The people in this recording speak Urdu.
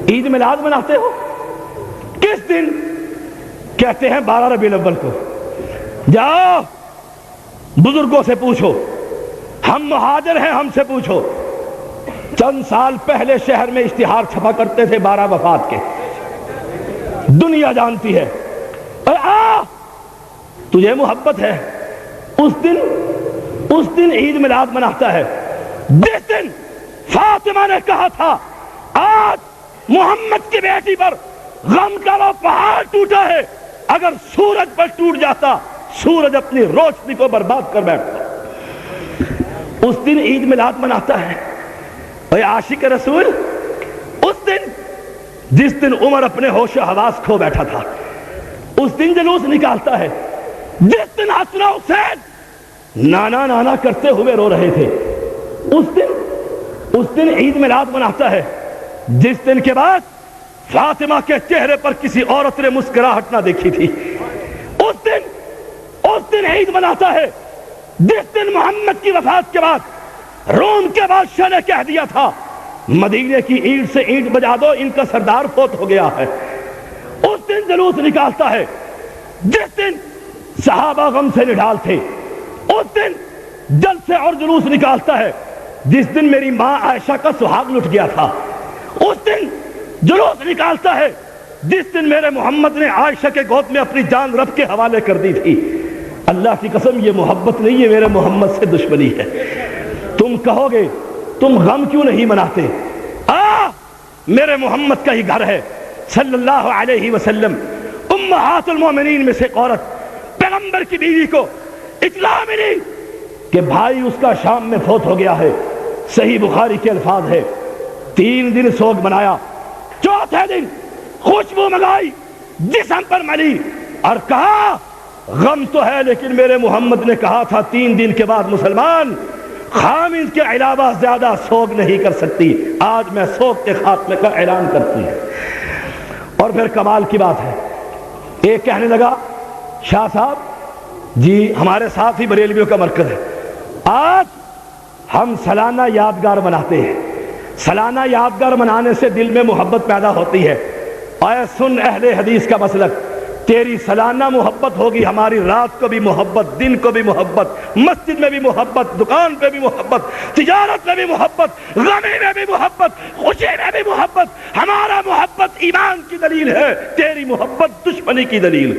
عید میلاد مناتے ہو کس دن؟ کہتے ہیں 12 ربیع الاول کو۔ جاؤ بزرگوں سے پوچھو، ہم مہاجر ہیں، ہم سے پوچھو۔ چند سال پہلے شہر میں اشتہار چھپا کرتے تھے 12 وفات کے، دنیا جانتی ہے۔ اے آ تجھے محبت ہے، اس دن عید میلاد مناتا ہے جس دن فاطمہ نے کہا تھا آج محمد کی بیٹی پر غم کا وہ پہاڑ ٹوٹا ہے، اگر سورج پر ٹوٹ جاتا سورج اپنی روشنی کو برباد کر بیٹھتا۔ اس دن عید میلاد مناتا ہے۔ اے عاشق رسول، اس دن جس دن عمر اپنے ہوش و حواس کھو بیٹھا تھا، اس دن جلوس نکالتا ہے جس دن حسن و حسین نانا نانا کرتے ہوئے رو رہے تھے۔ اس دن عید میلاد مناتا ہے جس دن کے بعد فاطمہ کے چہرے پر کسی عورت نے مسکراہٹ نہ دیکھی تھی۔ اس دن عید مناتا ہے جس دن محمد کی وفات کے بعد روم کے بادشاہ نے کہہ دیا تھا مدینے کی اینٹ سے اینٹ بجا دو، ان کا سردار فوت ہو گیا ہے۔ اس دن جلوس نکالتا ہے جس دن صحابہ غم سے نڈھال تھے۔ اس دن جلسے اور جلوس نکالتا ہے جس دن میری ماں عائشہ کا سہاگ لٹ گیا تھا۔ اس دن جلوس نکالتا ہے جس دن میرے محمد نے عائشہ کے گود میں اپنی جان رب کے حوالے کر دی تھی۔ اللہ کی قسم یہ محبت نہیں، یہ میرے محمد سے دشمنی ہے۔ تم کہو گے تم غم کیوں نہیں مناتے؟ میرے محمد کا ہی گھر ہے صلی اللہ علیہ وسلم۔ امہات المومنین میں سے ایک عورت پیغمبر کی بیوی کو اطلاع ملی کہ بھائی اس کا شام میں فوت ہو گیا ہے۔ صحیح بخاری کے الفاظ ہے 3 دن سوگ منایا، چوتھے دن خوشبو منگائی، جسم پر ملی اور کہا غم تو ہے لیکن میرے محمد نے کہا تھا 3 دن کے بعد مسلمان خامد کے علاوہ زیادہ سوگ نہیں کر سکتی، آج میں سوگ کے خاتمے کا اعلان کرتی ہوں۔ اور پھر کمال کی بات ہے، ایک کہنے لگا شاہ صاحب جی ہمارے ساتھ ہی بریلویوں کا مرکز ہے، آج ہم سالانہ یادگار مناتے ہیں، سالانہ یادگار منانے سے دل میں محبت پیدا ہوتی ہے۔ اے سن اہل حدیث کا مسلک، تیری سالانہ محبت ہوگی، ہماری رات کو بھی محبت، دن کو بھی محبت، مسجد میں بھی محبت، دکان پہ بھی محبت، تجارت میں بھی محبت، غمی میں بھی محبت، خوشی میں بھی محبت۔ ہمارا محبت ایمان کی دلیل ہے، تیری محبت دشمنی کی دلیل۔